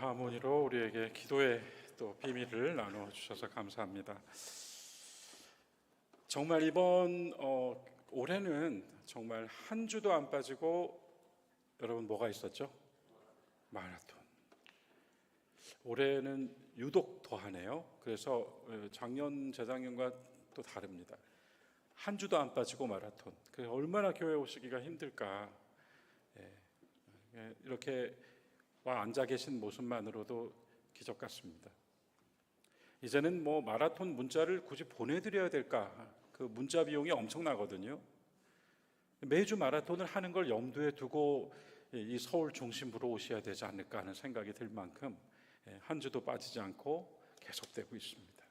하모니로 우리에게 기도의 또 비밀을 나누어 주셔서 감사합니다. 정말 이번 올해는 정말 한 주도 안 빠지고 여러분 뭐가 있었죠? 마라톤. 올해는 유독 더하네요. 그래서 작년, 재작년과 또 다릅니다. 한 주도 안 빠지고 마라톤. 그래서 얼마나 교회 오시기가 힘들까. 이렇게 와 앉아 계신 모습만으로도 기적 같습니다. 이제는 뭐 마라톤 문자를 굳이 보내드려야 될까? 그 문자 비용이 엄청나거든요. 매주 마라톤을 하는 걸 염두에 두고 이 서울 중심부로 오셔야 되지 않을까 하는 생각이 들 만큼 한 주도 빠지지 않고 계속되고 있습니다.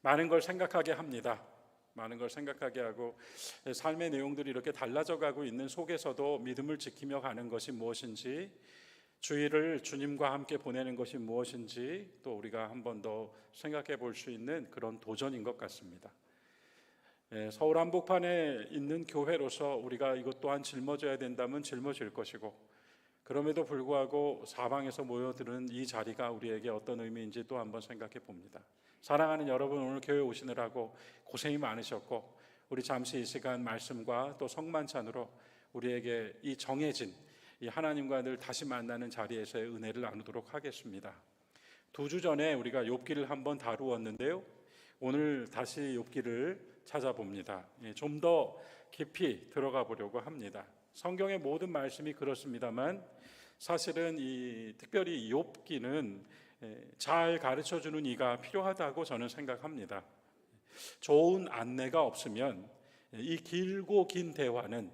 많은 걸 생각하게 합니다. 많은 걸 생각하게 하고 삶의 내용들이 이렇게 달라져 가고 있는 속에서도 믿음을 지키며 가는 것이 무엇인지, 주일을 주님과 함께 보내는 것이 무엇인지 또 우리가 한 번 더 생각해 볼 수 있는 그런 도전인 것 같습니다. 서울 한복판에 있는 교회로서 우리가 이것 또한 짊어져야 된다면 짊어질 것이고, 그럼에도 불구하고 사방에서 모여드는 이 자리가 우리에게 어떤 의미인지 또 한번 생각해 봅니다. 사랑하는 여러분, 오늘 교회 오시느라고 고생이 많으셨고, 우리 잠시 이 시간 말씀과 또 성만찬으로 우리에게 이 정해진 이 하나님과 늘 다시 만나는 자리에서의 은혜를 나누도록 하겠습니다. 2주 전에 우리가 욥기를 한번 다루었는데요, 오늘 다시 욥기를 찾아봅니다. 좀 더 깊이 들어가 보려고 합니다. 성경의 모든 말씀이 그렇습니다만 사실은 특별히 욥기는 잘 가르쳐주는 이가 필요하다고 저는 생각합니다. 좋은 안내가 없으면 이 길고 긴 대화는,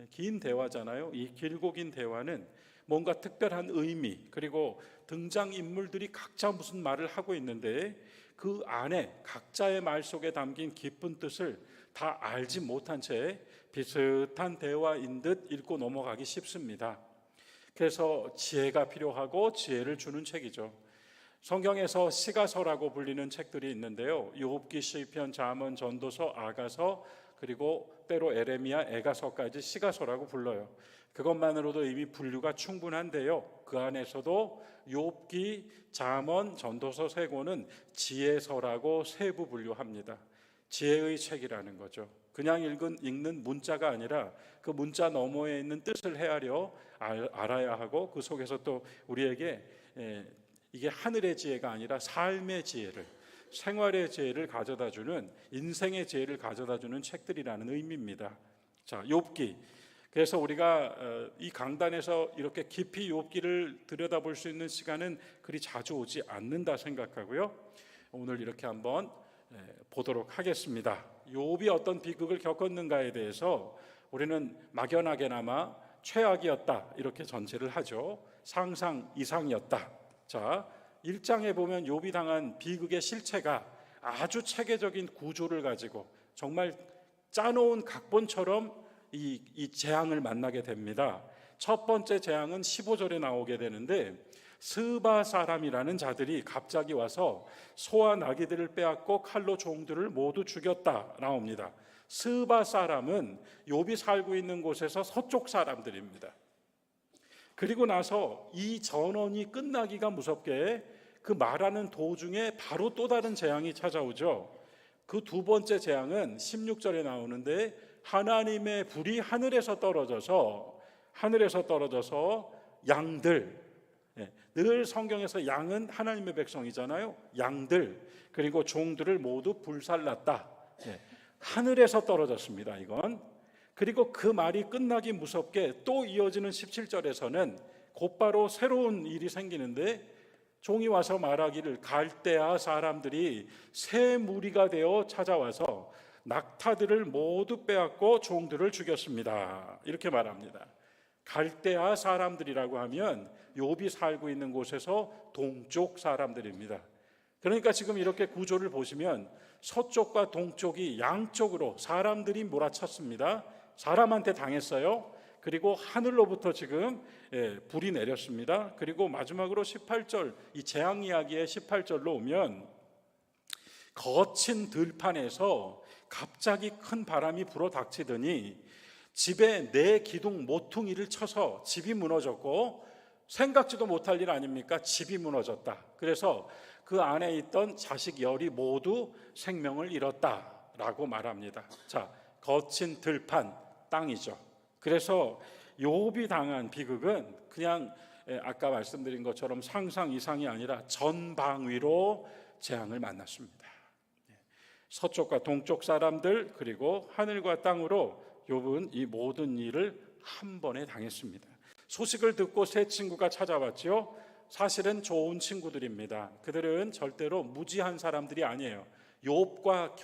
긴 대화잖아요. 이 길고 긴 대화는 뭔가 특별한 의미, 그리고 등장인물들이 각자 무슨 말을 하고 있는데 그 안에 각자의 말 속에 담긴 깊은 뜻을 다 알지 못한 채 비슷한 대화인 듯 읽고 넘어가기 쉽습니다. 그래서 지혜가 필요하고 지혜를 주는 책이죠. 성경에서 시가서라고 불리는 책들이 있는데요, 욥기, 시편, 잠언, 전도서, 아가서, 그리고 때로 에레미야, 에가서까지 시가서라고 불러요. 그것만으로도 이미 분류가 충분한데요, 그 안에서도 욥기, 잠언, 전도서 세 권은 지혜서라고 세부 분류합니다. 지혜의 책이라는 거죠. 그냥 읽는 문자가 아니라 그 문자 너머에 있는 뜻을 헤아려 알아야 하고, 그 속에서 또 우리에게 이게 하늘의 지혜가 아니라 삶의 지혜를, 생활의 지혜를 가져다주는, 인생의 지혜를 가져다주는 책들이라는 의미입니다. 자, 욥기. 그래서 우리가 이 강단에서 이렇게 깊이 욥기를 들여다볼 수 있는 시간은 그리 자주 오지 않는다 생각하고요, 오늘 이렇게 한번 보도록 하겠습니다. 욥이 어떤 비극을 겪었는가에 대해서 우리는 막연하게나마 최악이었다 이렇게 전제를 하죠. 상상 이상이었다. 자, 1장에 보면 욥이 당한 비극의 실체가 아주 체계적인 구조를 가지고 정말 짜놓은 각본처럼 이 재앙을 만나게 됩니다. 첫 번째 재앙은 15절에 나오게 되는데, 스바 사람이라는 자들이 갑자기 와서 소와 나귀들을 빼앗고 칼로 종들을 모두 죽였다 나옵니다. 스바 사람은 욥이 살고 있는 곳에서 서쪽 사람들입니다. 그리고 나서 이 전원이 끝나기가 무섭게 그 말하는 도중에 바로 또 다른 재앙이 찾아오죠. 그 두 번째 재앙은 16절에 나오는데, 하나님의 불이 하늘에서 떨어져서 양들, 늘 성경에서 양은 하나님의 백성이잖아요. 양들, 그리고 종들을 모두 불살랐다. 하늘에서 떨어졌습니다, 이건. 그리고 그 말이 끝나기 무섭게 또 이어지는 17절에서는 곧바로 새로운 일이 생기는데, 종이 와서 말하기를 갈대아 사람들이 새 무리가 되어 찾아와서 낙타들을 모두 빼앗고 종들을 죽였습니다. 이렇게 말합니다. 갈대아 사람들이라고 하면 욥이 살고 있는 곳에서 동쪽 사람들입니다. 그러니까 지금 이렇게 구조를 보시면 서쪽과 동쪽이 양쪽으로 사람들이 몰아쳤습니다. 사람한테 당했어요. 그리고 하늘로부터 지금 불이 내렸습니다. 그리고 마지막으로 18절, 이 재앙 이야기의 18절로 오면 거친 들판에서 갑자기 큰 바람이 불어 닥치더니 집에 네 기둥 모퉁이를 쳐서 집이 무너졌고 생각지도 못할 일 아닙니까? 집이 무너졌다. 그래서 그 안에 있던 자식 열이 모두 생명을 잃었다라고 말합니다. 자, 거친 들판 땅이죠. 그래서 욥이 당한 비극은 그냥 아까 말씀드린 것처럼 상상 이상이 아니라 전방위로 재앙을 만났습니다. 서쪽과 동쪽 사람들 그리고 하늘과 땅으로 욥은 이 모든 일을 한 번에 당했습니다. 소식을 듣고 세 친구가 찾아왔죠. 사실은 좋은 친구들입니다. 그들은 절대로 무지한 사람들이 아니에요. 욥과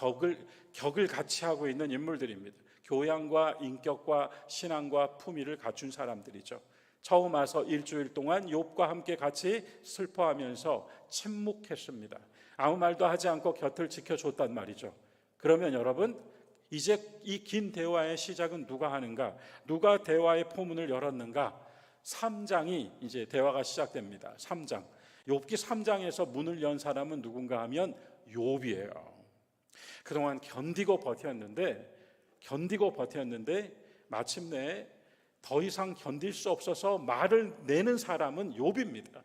격을 같이 하고 있는 인물들입니다. 교양과 인격과 신앙과 품위를 갖춘 사람들이죠. 처음 와서 일주일 동안 욥과 함께 같이 슬퍼하면서 침묵했습니다. 아무 말도 하지 않고 곁을 지켜줬단 말이죠. 그러면 여러분, 이제 이 긴 대화의 시작은 누가 하는가? 누가 대화의 포문을 열었는가? 3장이 이제 대화가 시작됩니다. 3장. 욥기 3장에서 문을 연 사람은 누군가 하면 욥이에요. 그동안 견디고 버텼는데 마침내 더 이상 견딜 수 없어서 말을 내는 사람은 욥입니다.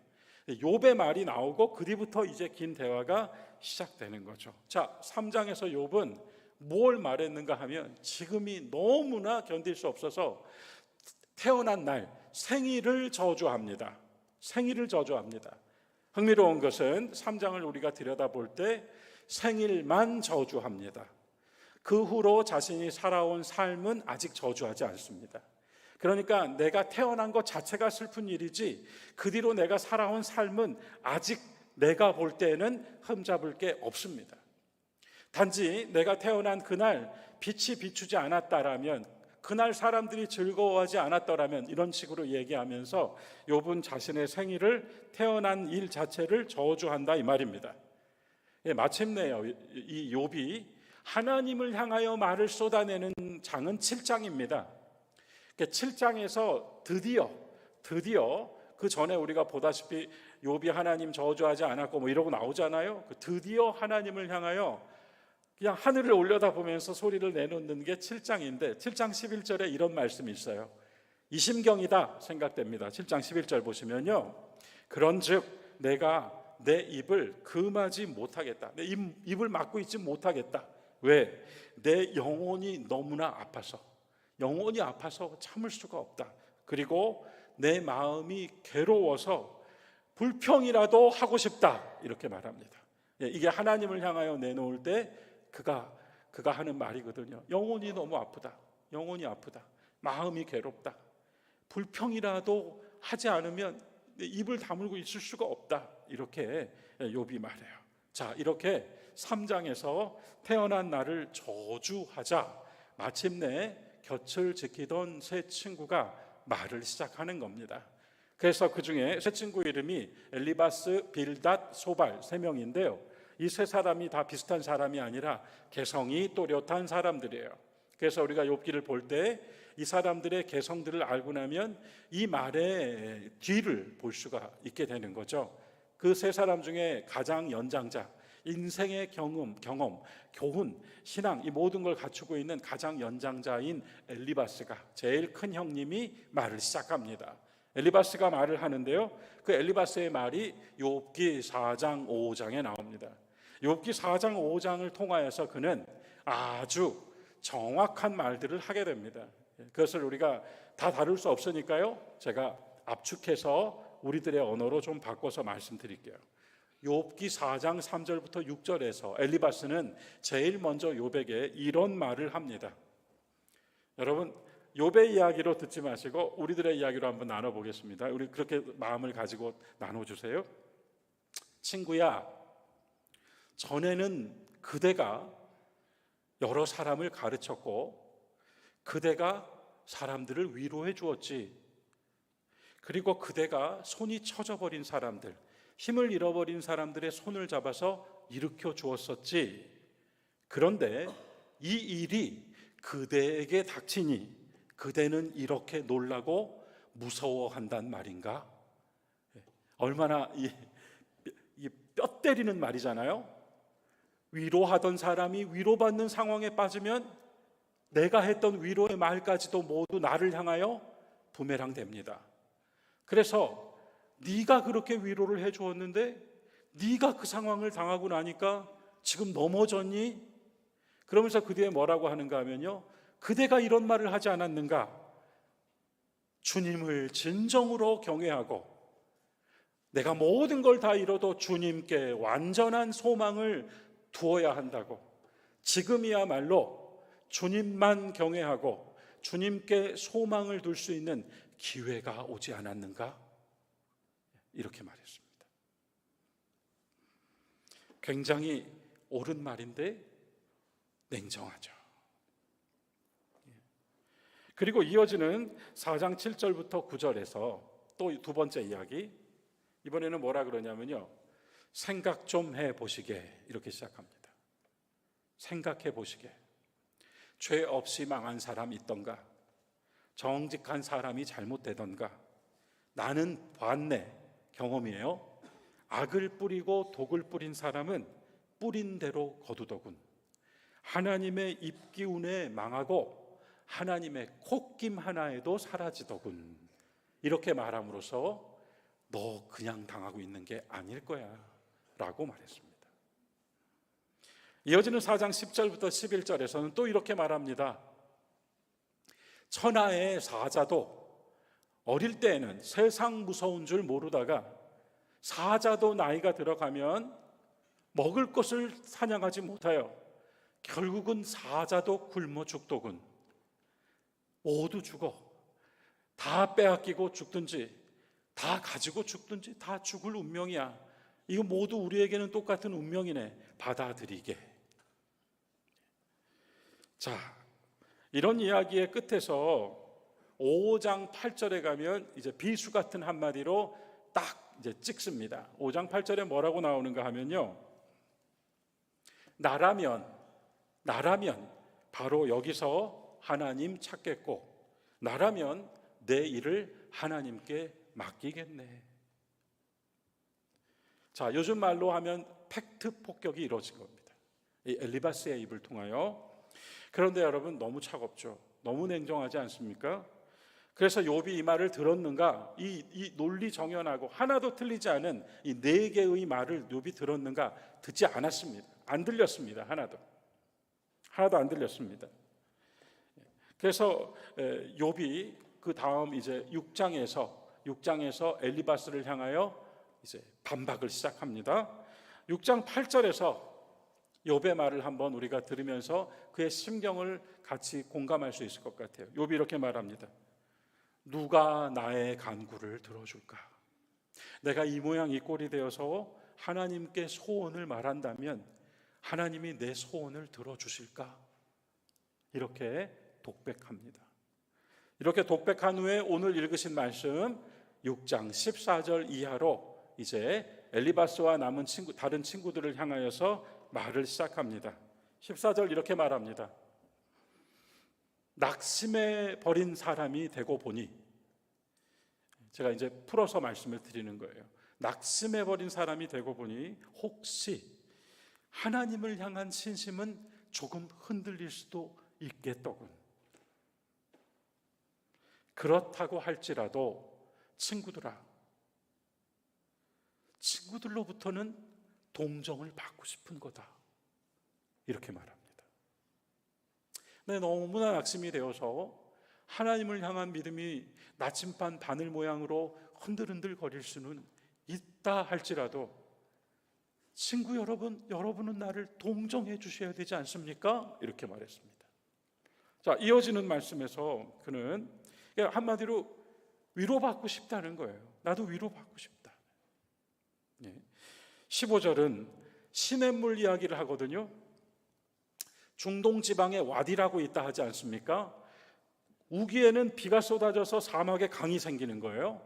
욥의 말이 나오고 그 뒤부터 이제 긴 대화가 시작되는 거죠. 자, 3장에서 욥은 뭘 말했는가 하면 지금이 너무나 견딜 수 없어서 태어난 날 생일을 저주합니다. 생일을 저주합니다. 흥미로운 것은 3장을 우리가 들여다볼 때 생일만 저주합니다. 그 후로 자신이 살아온 삶은 아직 저주하지 않습니다. 그러니까 내가 태어난 것 자체가 슬픈 일이지 그 뒤로 내가 살아온 삶은 아직 내가 볼 때는 흠잡을 게 없습니다. 단지 내가 태어난 그날 빛이 비추지 않았다라면, 그날 사람들이 즐거워하지 않았더라면, 이런 식으로 얘기하면서 욥은 자신의 생일을, 태어난 일 자체를 저주한다 이 말입니다. 마침내요, 이 욥이 하나님을 향하여 말을 쏟아내는 장은 7장입니다. 7장에서 드디어 그 전에 우리가 보다시피 욥이 하나님 저주하지 않았고 뭐 이러고 나오잖아요. 드디어 하나님을 향하여 그냥 하늘을 올려다보면서 소리를 내놓는 게 7장인데 7장 11절에 이런 말씀이 있어요. 이심경이다 생각됩니다. 7장 11절 보시면요, 그런즉 내가 내 입을 금하지 못하겠다. 내 입을 막고 있지 못하겠다. 왜? 내 영혼이 너무나 아파서, 영혼이 아파서 참을 수가 없다. 그리고 내 마음이 괴로워서 불평이라도 하고 싶다. 이렇게 말합니다. 이게 하나님을 향하여 내놓을 때 그가 하는 말이거든요. 영혼이 너무 아프다. 영혼이 아프다. 마음이 괴롭다. 불평이라도 하지 않으면 입을 다물고 있을 수가 없다. 이렇게 욥이 말해요. 자, 이렇게 3장에서 태어난 나를 저주하자 마침내 곁을 지키던 세 친구가 말을 시작하는 겁니다. 그래서 그 중에 세 친구 이름이 엘리바스, 빌닷, 소발 3명인데요. 이 세 사람이 다 비슷한 사람이 아니라 개성이 또렷한 사람들이에요. 그래서 우리가 욥기를 볼 때 이 사람들의 개성들을 알고 나면 이 말의 뒤를 볼 수가 있게 되는 거죠. 그 세 사람 중에 가장 연장자, 인생의 경험, 교훈, 신앙 이 모든 걸 갖추고 있는 가장 연장자인 엘리바스가, 제일 큰 형님이 말을 시작합니다. 엘리바스가 말을 하는데요, 그 엘리바스의 말이 욥기 4장 5장에 나옵니다. 욥기 4장 5장을 통하여서 그는 아주 정확한 말들을 하게 됩니다. 그것을 우리가 다 다룰 수 없으니까요, 제가 압축해서 우리들의 언어로 좀 바꿔서 말씀드릴게요. 욥기 4장 3절부터 6절에서 엘리바스는 제일 먼저 욥에게 이런 말을 합니다. 여러분, 욥의 이야기로 듣지 마시고 우리들의 이야기로 한번 나눠보겠습니다. 우리 그렇게 마음을 가지고 나눠주세요. 친구야, 전에는 그대가 여러 사람을 가르쳤고 그대가 사람들을 위로해 주었지. 그리고 그대가 손이 처져버린 사람들, 힘을 잃어버린 사람들의 손을 잡아서 일으켜 주었었지. 그런데 이 일이 그대에게 닥치니 그대는 이렇게 놀라고 무서워한단 말인가? 얼마나 이 뼈 때리는 말이잖아요. 위로하던 사람이 위로받는 상황에 빠지면 내가 했던 위로의 말까지도 모두 나를 향하여 부메랑 됩니다. 그래서 네가 그렇게 위로를 해주었는데 네가 그 상황을 당하고 나니까 지금 넘어졌니? 그러면서 그 뒤에 뭐라고 하는가 하면요, 그대가 이런 말을 하지 않았는가? 주님을 진정으로 경외하고 내가 모든 걸 다 잃어도 주님께 완전한 소망을 두어야 한다고, 지금이야말로 주님만 경외하고 주님께 소망을 둘 수 있는 기회가 오지 않았는가? 이렇게 말했습니다. 굉장히 옳은 말인데 냉정하죠. 그리고 이어지는 4장 7절부터 9절에서 또 두 번째 이야기, 이번에는 뭐라 그러냐면요, 생각 좀 해보시게, 이렇게 시작합니다. 생각해 보시게. 죄 없이 망한 사람 있던가? 정직한 사람이 잘못되던가? 나는 봤네, 경험이에요. 악을 뿌리고 독을 뿌린 사람은 뿌린 대로 거두더군. 하나님의 입기운에 망하고 하나님의 콧김 하나에도 사라지더군. 이렇게 말함으로써 너 그냥 당하고 있는 게 아닐 거야 라고 말했습니다. 이어지는 4장 10절부터 11절에서는 또 이렇게 말합니다. 천하의 사자도 어릴 때에는 세상 무서운 줄 모르다가 사자도 나이가 들어가면 먹을 것을 사냥하지 못하여 결국은 사자도 굶어 죽더군. 모두 죽어. 다 빼앗기고 죽든지 다 가지고 죽든지 다 죽을 운명이야. 이거 모두 우리에게는 똑같은 운명이네. 받아들이게. 자, 이런 이야기의 끝에서 5장 8절에 가면 이제 비수 같은 한마디로 딱 이제 찍습니다. 5장 8절에 뭐라고 나오는가 하면요, 나라면 바로 여기서 하나님 찾겠고, 나라면 내 일을 하나님께 맡기겠네. 자, 요즘 말로 하면 팩트 폭격이 이루어진 겁니다. 이 엘리바스의 입을 통하여. 그런데 여러분, 너무 차갑죠? 너무 냉정하지 않습니까? 그래서 욥이 이 말을 들었는가? 이 논리 정연하고 하나도 틀리지 않은 이 네 개의 말을 욥이 들었는가? 듣지 않았습니다. 안 들렸습니다. 하나도 안 들렸습니다. 그래서 욥이 그 다음 이제 6장에서 엘리바스를 향하여 이제 반박을 시작합니다. 6장 8절에서 욥의 말을 한번 우리가 들으면서 그의 심경을 같이 공감할 수 있을 것 같아요. 욥이 이렇게 말합니다. 누가 나의 간구를 들어줄까? 내가 이 모양 이 꼴이 되어서 하나님께 소원을 말한다면 하나님이 내 소원을 들어주실까? 이렇게 독백합니다. 이렇게 독백한 후에 오늘 읽으신 말씀 6장 14절 이하로 이제 엘리바스와 남은 다른 친구들을 향하여서 말을 시작합니다. 14절 이렇게 말합니다. 낙심해 버린 사람이 되고 보니, 제가 이제 풀어서 말씀을 드리는 거예요. 낙심해 버린 사람이 되고 보니 혹시 하나님을 향한 신심은 조금 흔들릴 수도 있겠더군. 그렇다고 할지라도 친구들로부터는 동정을 받고 싶은 거다. 이렇게 말합니다. 네, 너무나 낙심이 되어서 하나님을 향한 믿음이 나침반 바늘 모양으로 흔들흔들 거릴 수는 있다 할지라도 친구 여러분은 나를 동정해 주셔야 되지 않습니까? 이렇게 말했습니다. 자, 이어지는 말씀에서 그는 한마디로 위로받고 싶다는 거예요. 나도 위로받고 싶다. 15절은 시냇물 이야기를 하거든요. 중동 지방에 와디라고 있다 하지 않습니까? 우기에는 비가 쏟아져서 사막에 강이 생기는 거예요.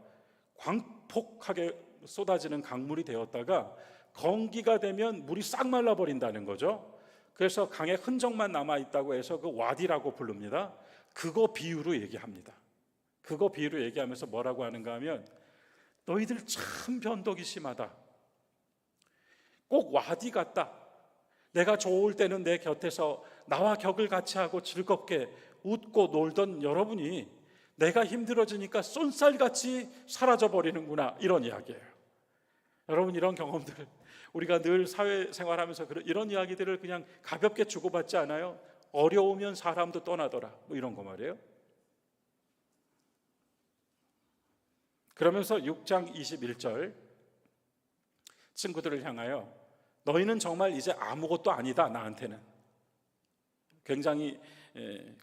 광폭하게 쏟아지는 강물이 되었다가 건기가 되면 물이 싹 말라버린다는 거죠. 그래서 강에 흔적만 남아있다고 해서 그 와디라고 부릅니다. 그거 비유로 얘기합니다. 그거 비유로 얘기하면서 뭐라고 하는가 하면 너희들 참 변덕이 심하다. 꼭 와디 같다. 내가 좋을 때는 내 곁에서 나와 격을 같이 하고 즐겁게 웃고 놀던 여러분이 내가 힘들어지니까 쏜살같이 사라져버리는구나, 이런 이야기예요. 여러분, 이런 경험들 우리가 늘 사회생활하면서 이런 이야기들을 그냥 가볍게 주고받지 않아요? 어려우면 사람도 떠나더라, 뭐 이런 거 말이에요. 그러면서 6장 21절 친구들을 향하여 너희는 정말 이제 아무것도 아니다, 나한테는. 굉장히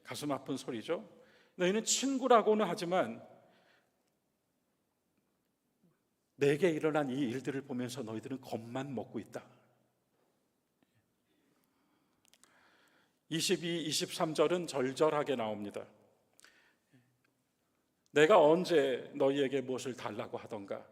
가슴 아픈 소리죠. 너희는 친구라고는 하지만 내게 일어난 이 일들을 보면서 너희들은 겁만 먹고 있다. 22, 23절은 절절하게 나옵니다. 내가 언제 너희에게 무엇을 달라고 하던가,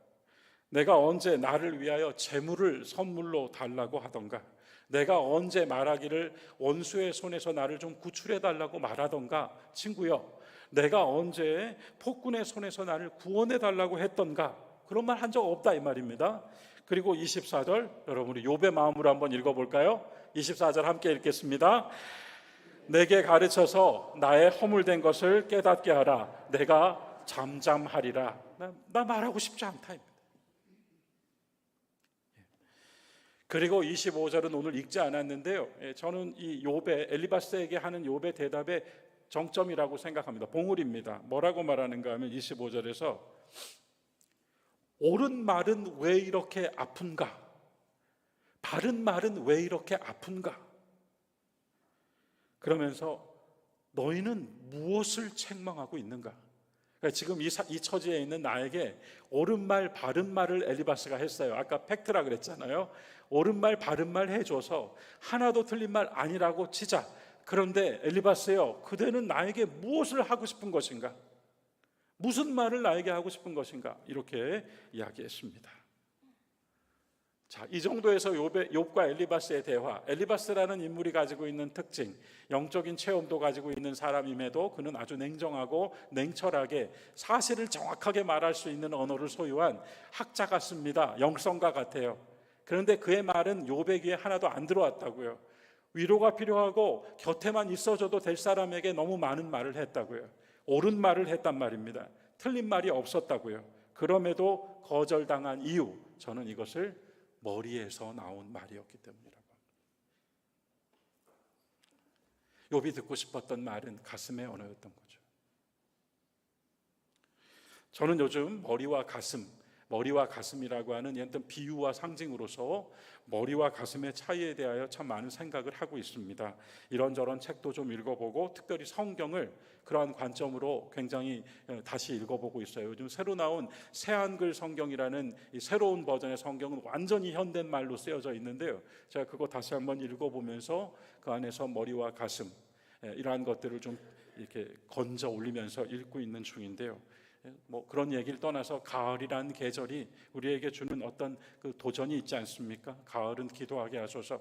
내가 언제 나를 위하여 재물을 선물로 달라고 하던가, 내가 언제 말하기를 원수의 손에서 나를 좀 구출해 달라고 말하던가, 친구여, 내가 언제 폭군의 손에서 나를 구원해 달라고 했던가, 그런 말 한 적 없다, 이 말입니다. 그리고 24절, 여러분 우리 욥의 마음으로 한번 읽어볼까요? 24절 함께 읽겠습니다. 내게 가르쳐서 나의 허물된 것을 깨닫게 하라. 내가 잠잠하리라. 나 말하고 싶지 않다. 그리고 25절은 오늘 읽지 않았는데요, 저는 이 욥의, 엘리바스에게 하는 욥의 대답의 정점이라고 생각합니다. 봉우리입니다. 뭐라고 말하는가 하면 25절에서 옳은 말은 왜 이렇게 아픈가? 바른 말은 왜 이렇게 아픈가? 그러면서 너희는 무엇을 책망하고 있는가? 그러니까 지금 이 처지에 있는 나에게 옳은 말, 바른 말을 엘리바스가 했어요. 아까 팩트라 그랬잖아요. 옳은 말, 바른 말 해줘서 하나도 틀린 말 아니라고 치자. 그런데 엘리바스요, 그대는 나에게 무엇을 하고 싶은 것인가? 무슨 말을 나에게 하고 싶은 것인가? 이렇게 이야기했습니다. 자, 이 정도에서 욥과 엘리바스의 대화, 엘리바스라는 인물이 가지고 있는 특징, 영적인 체험도 가지고 있는 사람임에도 그는 아주 냉정하고 냉철하게 사실을 정확하게 말할 수 있는 언어를 소유한 학자 같습니다. 영성가 같아요. 그런데 그의 말은 욥의 귀에 하나도 안 들어왔다고요. 위로가 필요하고 곁에만 있어줘도 될 사람에게 너무 많은 말을 했다고요. 옳은 말을 했단 말입니다. 틀린 말이 없었다고요. 그럼에도 거절당한 이유, 저는 이것을 머리에서 나온 말이었기 때문이라고 합니다. 욥이 듣고 싶었던 말은 가슴의 언어였던 거죠. 저는 요즘 머리와 가슴이라고 하는 어떤 비유와 상징으로서 머리와 가슴의 차이에 대하여 참 많은 생각을 하고 있습니다. 이런저런 책도 좀 읽어보고 특별히 성경을 그러한 관점으로 굉장히 다시 읽어보고 있어요. 요즘 새로 나온 새한글 성경이라는 이 새로운 버전의 성경은 완전히 현대말로 쓰여져 있는데요, 제가 그거 다시 한번 읽어보면서 그 안에서 머리와 가슴, 이러한 것들을 좀 이렇게 건져 올리면서 읽고 있는 중인데요, 뭐 그런 얘기를 떠나서 가을이라는 계절이 우리에게 주는 어떤 그 도전이 있지 않습니까? 가을은 기도하게 하소서.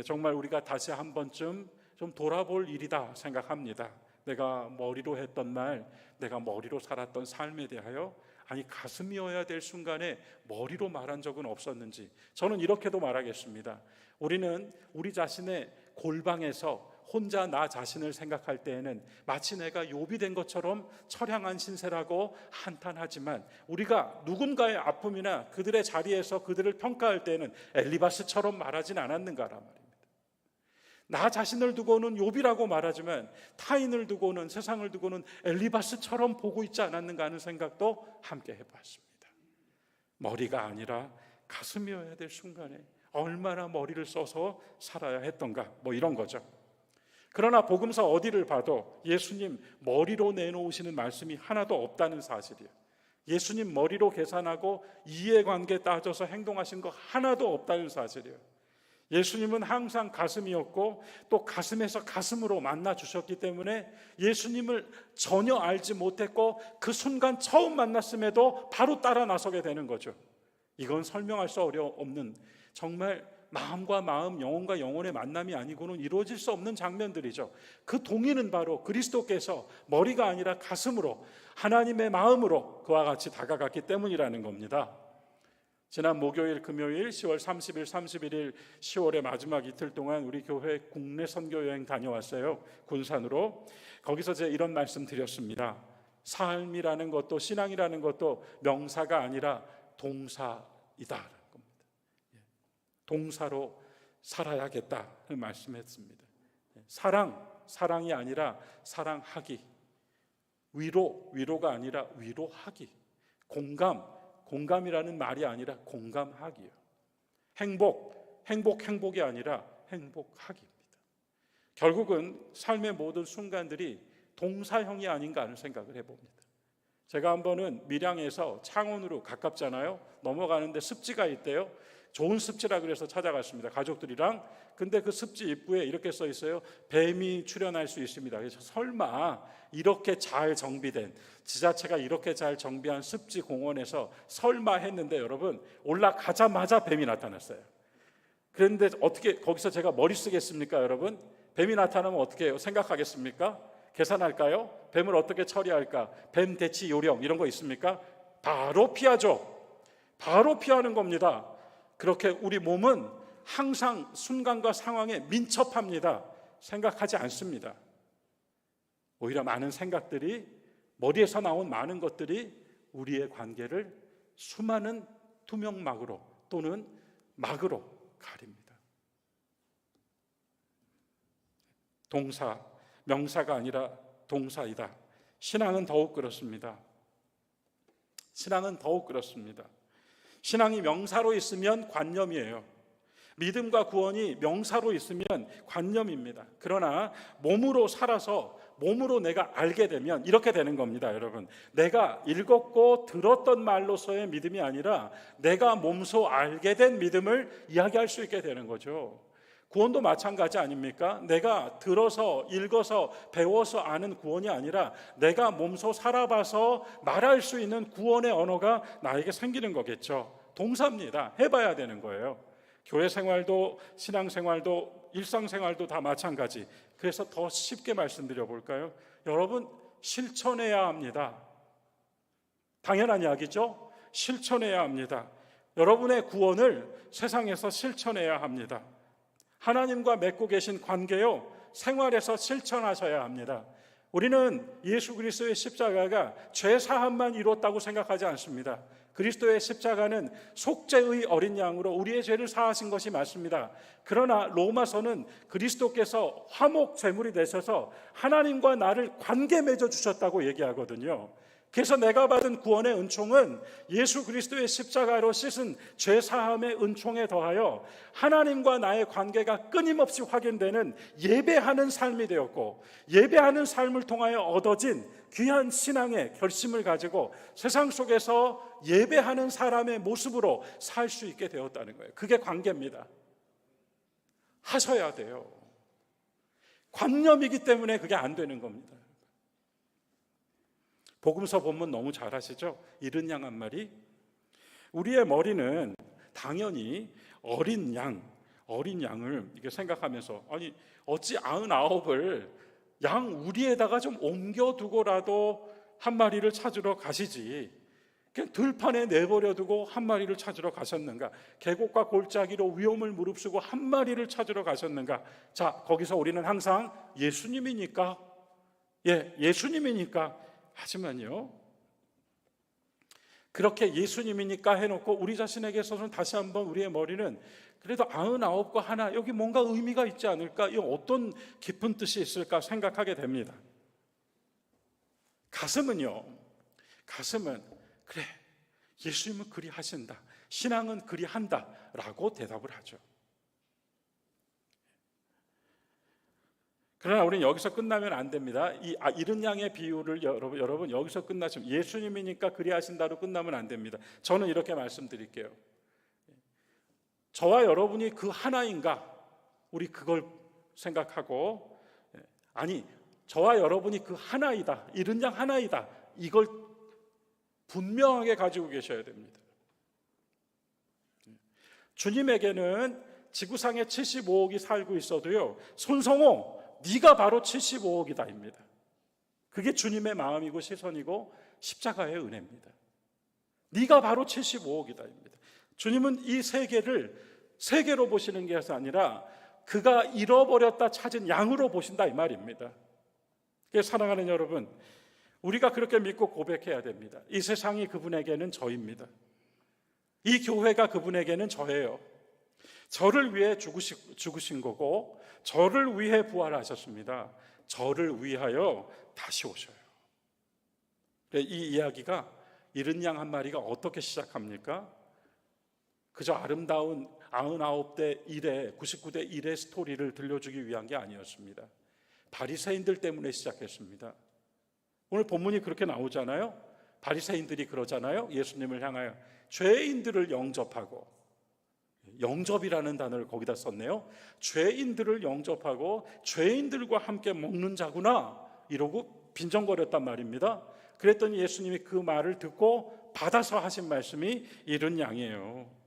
정말 우리가 다시 한 번쯤 좀 돌아볼 일이다 생각합니다. 내가 머리로 했던 말, 내가 머리로 살았던 삶에 대하여 아니 가슴이어야 될 순간에 머리로 말한 적은 없었는지, 저는 이렇게도 말하겠습니다. 우리는 우리 자신의 골방에서 혼자 나 자신을 생각할 때에는 마치 내가 욥이 된 것처럼 처량한 신세라고 한탄하지만, 우리가 누군가의 아픔이나 그들의 자리에서 그들을 평가할 때는 엘리바스처럼 말하진 않았는가란 말입니다. 나 자신을 두고는 욥이라고 말하지만 타인을 두고는, 세상을 두고는 엘리바스처럼 보고 있지 않았는가 하는 생각도 함께 해봤습니다. 머리가 아니라 가슴이어야 될 순간에 얼마나 머리를 써서 살아야 했던가, 뭐 이런 거죠. 그러나 복음서 어디를 봐도 예수님 머리로 내놓으시는 말씀이 하나도 없다는 사실이에요. 예수님 머리로 계산하고 이해관계 따져서 행동하신 거 하나도 없다는 사실이에요. 예수님은 항상 가슴이었고 또 가슴에서 가슴으로 만나 주셨기 때문에 예수님을 전혀 알지 못했고 그 순간 처음 만났음에도 바로 따라 나서게 되는 거죠. 이건 설명할 수 없는, 정말 마음과 마음, 영혼과 영혼의 만남이 아니고는 이루어질 수 없는 장면들이죠. 그 동의는 바로 그리스도께서 머리가 아니라 가슴으로, 하나님의 마음으로 그와 같이 다가갔기 때문이라는 겁니다. 지난 목요일, 금요일 10월 30일, 31일 10월의 마지막 이틀 동안 우리 교회 국내 선교 여행 다녀왔어요. 군산으로. 거기서 제가 이런 말씀 드렸습니다. 삶이라는 것도 신앙이라는 것도 명사가 아니라 동사이다라는 겁니다. 동사로 살아야겠다는 말씀했습니다. 사랑이 아니라 사랑하기. 위로가 아니라 위로하기. 공감이라는 말이 아니라 공감하기요. 행복이 아니라 행복하기입니다. 결국은 삶의 모든 순간들이 동사형이 아닌가 하는 생각을 해봅니다. 제가 한 번은 밀양에서 창원으로 가깝잖아요. 넘어가는데 습지가 있대요. 좋은 습지라 그래서 찾아갔습니다, 가족들이랑. 근데 그 습지 입구에 이렇게 써 있어요. 뱀이 출현할 수 있습니다. 그래서 설마 이렇게 잘 정비된, 지자체가 이렇게 잘 정비한 습지 공원에서 설마 했는데 여러분, 올라가자마자 뱀이 나타났어요. 그런데 어떻게 거기서 제가 머리 쓰겠습니까, 여러분? 뱀이 나타나면 어떻게 해요? 생각하겠습니까? 계산할까요? 뱀을 어떻게 처리할까? 뱀 대치 요령 이런 거 있습니까? 바로 피하죠. 바로 피하는 겁니다. 그렇게 우리 몸은 항상 순간과 상황에 민첩합니다. 생각하지 않습니다. 오히려 많은 생각들이, 머리에서 나온 많은 것들이 우리의 관계를 수많은 투명막으로 또는 막으로 가립니다. 명사가 아니라 동사이다. 신앙은 더욱 그렇습니다. 신앙이 명사로 있으면 관념이에요. 믿음과 구원이 명사로 있으면 관념입니다. 그러나 몸으로 살아서 몸으로 내가 알게 되면 이렇게 되는 겁니다, 여러분. 내가 읽었고 들었던 말로서의 믿음이 아니라 내가 몸소 알게 된 믿음을 이야기할 수 있게 되는 거죠. 구원도 마찬가지 아닙니까? 내가 들어서 읽어서 배워서 아는 구원이 아니라 내가 몸소 살아봐서 말할 수 있는 구원의 언어가 나에게 생기는 거겠죠. 동사입니다. 해봐야 되는 거예요. 교회 생활도 신앙생활도 일상생활도 다 마찬가지. 그래서 더 쉽게 말씀드려 볼까요? 여러분, 실천해야 합니다. 당연한 이야기죠? 실천해야 합니다. 여러분의 구원을 세상에서 실천해야 합니다. 하나님과 맺고 계신 관계요, 생활에서 실천하셔야 합니다. 우리는 예수 그리스도의 십자가가 죄 사함만 이뤘다고 생각하지 않습니다. 그리스도의 십자가는 속죄의 어린 양으로 우리의 죄를 사하신 것이 맞습니다. 그러나 로마서는 그리스도께서 화목 제물이 되셔서 하나님과 나를 관계 맺어 주셨다고 얘기하거든요. 그래서 내가 받은 구원의 은총은 예수 그리스도의 십자가로 씻은 죄 사함의 은총에 더하여 하나님과 나의 관계가 끊임없이 확인되는 예배하는 삶이 되었고, 예배하는 삶을 통하여 얻어진 귀한 신앙의 결심을 가지고 세상 속에서 예배하는 사람의 모습으로 살 수 있게 되었다는 거예요. 그게 관계입니다. 하셔야 돼요. 관념이기 때문에 그게 안 되는 겁니다. 복음서 본문 너무 잘 아시죠? 이른 양 한 마리. 우리의 머리는 당연히 어린 양을 이렇게 생각하면서, 아니 어찌 99을 양 우리에다가 좀 옮겨두고라도 한 마리를 찾으러 가시지, 그냥 들판에 내버려두고 한 마리를 찾으러 가셨는가? 계곡과 골짜기로 위험을 무릅쓰고 한 마리를 찾으러 가셨는가? 자, 거기서 우리는 항상 예수님이니까, 예수님이니까. 하지만요, 그렇게 예수님이니까 해놓고 우리 자신에게 있어서는 다시 한번 우리의 머리는 그래도 99과 하나, 여기 뭔가 의미가 있지 않을까? 이 어떤 깊은 뜻이 있을까 생각하게 됩니다. 가슴은 그래, 예수님은 그리 하신다, 신앙은 그리 한다 라고 대답을 하죠. 그러나 우리는 여기서 끝나면 안 됩니다. 이른 양의 비유를 여러분 여기서 끝나시면 예수님이니까 그리하신다로 끝나면 안 됩니다. 저는 이렇게 말씀드릴게요. 저와 여러분이 그 하나인가? 우리 그걸 생각하고, 아니 저와 여러분이 그 하나이다, 이른 양 하나이다, 이걸 분명하게 가지고 계셔야 됩니다. 주님에게는 지구상에 75억이 살고 있어도요, 손성호 네가 바로 75억이다입니다. 그게 주님의 마음이고 시선이고 십자가의 은혜입니다. 네가 바로 75억이다입니다. 주님은 이 세계를 세계로 보시는 게 아니라 그가 잃어버렸다 찾은 양으로 보신다 이 말입니다. 사랑하는 여러분, 우리가 그렇게 믿고 고백해야 됩니다. 이 세상이 그분에게는 저입니다. 이 교회가 그분에게는 저예요. 저를 위해 죽으신 거고 저를 위해 부활하셨습니다. 저를 위하여 다시 오셔요. 이 이야기가 이른 양 한 마리가 어떻게 시작합니까? 그저 아름다운 99대 1의 99대 1의 스토리를 들려주기 위한 게 아니었습니다. 바리새인들 때문에 시작했습니다. 오늘 본문이 그렇게 나오잖아요. 바리새인들이 그러잖아요. 예수님을 향하여 죄인들을 영접하고, 영접이라는 단어를 거기다 썼네요. 죄인들을 영접하고 죄인들과 함께 먹는 자구나 이러고 빈정거렸단 말입니다. 그랬더니 예수님이 그 말을 듣고 받아서 하신 말씀이 이른 양이에요.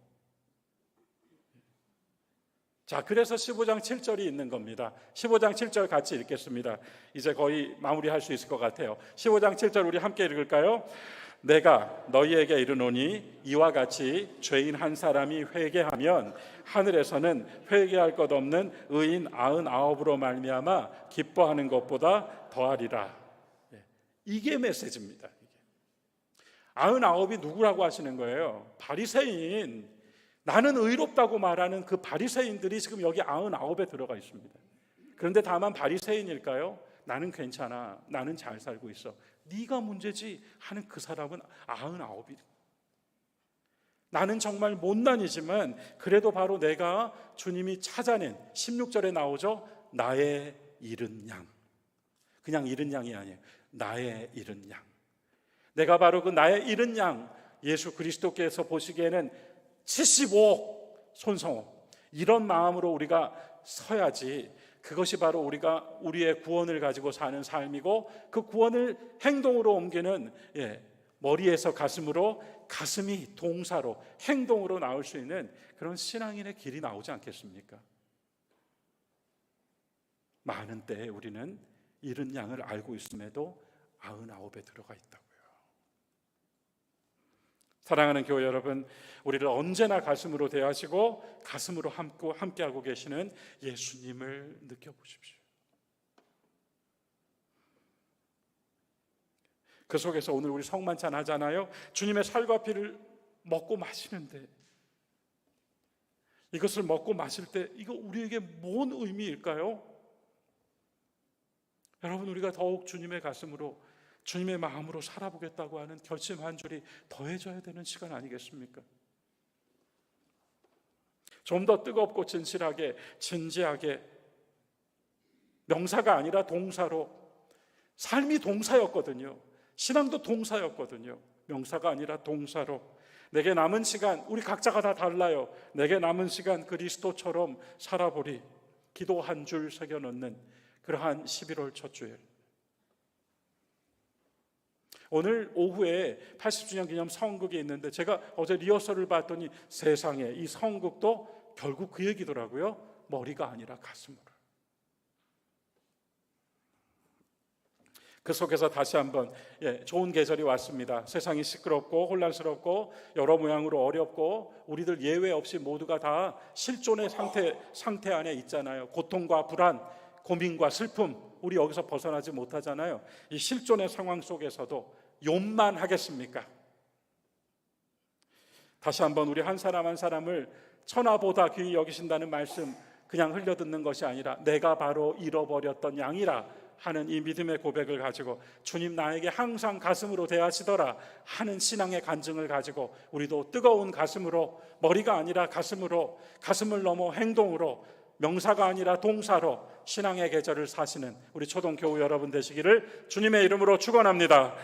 자, 그래서 15장 7절이 있는 겁니다. 15장 7절 같이 읽겠습니다. 이제 거의 마무리할 수 있을 것 같아요. 15장 7절 우리 함께 읽을까요? 내가 너희에게 이르노니 이와 같이 죄인 한 사람이 회개하면 하늘에서는 회개할 것 없는 의인 99으로 말미암아 기뻐하는 것보다 더하리라. 이게 메시지입니다. 99이 누구라고 하시는 거예요? 바리새인, 나는 의롭다고 말하는 그 바리새인들이 지금 여기 99에 들어가 있습니다. 그런데 다만 바리새인일까요? 나는 괜찮아, 나는 잘 살고 있어, 네가 문제지 하는 그 사람은 99이. 나는 정말 못난이지만 그래도 바로 내가 주님이 찾아낸 16절에 나오죠. 나의 잃은 양. 그냥 잃은 양이 아니에요. 나의 잃은 양. 내가 바로 그 나의 잃은 양, 예수 그리스도께서 보시기에는 75억 손성호, 이런 마음으로 우리가 서야지 그것이 바로 우리가 우리의 구원을 가지고 사는 삶이고, 그 구원을 행동으로 옮기는, 머리에서 가슴으로, 가슴이 동사로 행동으로 나올 수 있는 그런 신앙인의 길이 나오지 않겠습니까? 많은 때에 우리는 잃은 양을 알고 있음에도 99에 들어가 있다고요. 사랑하는 교회 여러분, 우리를 언제나 가슴으로 대하시고 가슴으로 함께하고 계시는 예수님을 느껴보십시오. 그 속에서 오늘 우리 성만찬 하잖아요. 주님의 살과 피를 먹고 마시는데, 이것을 먹고 마실 때 이거 우리에게 뭔 의미일까요? 여러분, 우리가 더욱 주님의 가슴으로, 주님의 마음으로 살아보겠다고 하는 결심 한 줄이 더해져야 되는 시간 아니겠습니까? 좀 더 뜨겁고 진실하게, 진지하게, 명사가 아니라 동사로, 삶이 동사였거든요. 신앙도 동사였거든요. 명사가 아니라 동사로, 내게 남은 시간, 우리 각자가 다 달라요. 내게 남은 시간 그리스도처럼 살아보리. 기도 한 줄 새겨넣는 그러한 11월 첫 주일. 오늘 오후에 80주년 기념 성극이 있는데, 제가 어제 리허설을 봤더니 세상에, 이 성극도 결국 그 얘기더라고요. 머리가 아니라 가슴으로. 그 속에서 다시 한번 좋은 계절이 왔습니다. 세상이 시끄럽고 혼란스럽고 여러 모양으로 어렵고, 우리들 예외 없이 모두가 다 실존의 상태 안에 있잖아요. 고통과 불안, 고민과 슬픔, 우리 여기서 벗어나지 못하잖아요. 이 실존의 상황 속에서도 욕만 하겠습니까? 다시 한번 우리 한 사람 한 사람을 천하보다 귀히 여기신다는 말씀 그냥 흘려듣는 것이 아니라, 내가 바로 잃어버렸던 양이라 하는 이 믿음의 고백을 가지고, 주님 나에게 항상 가슴으로 대하시더라 하는 신앙의 간증을 가지고, 우리도 뜨거운 가슴으로, 머리가 아니라 가슴으로, 가슴을 넘어 행동으로, 명사가 아니라 동사로 신앙의 계절을 사시는 우리 초동교우 여러분 되시기를 주님의 이름으로 축원합니다.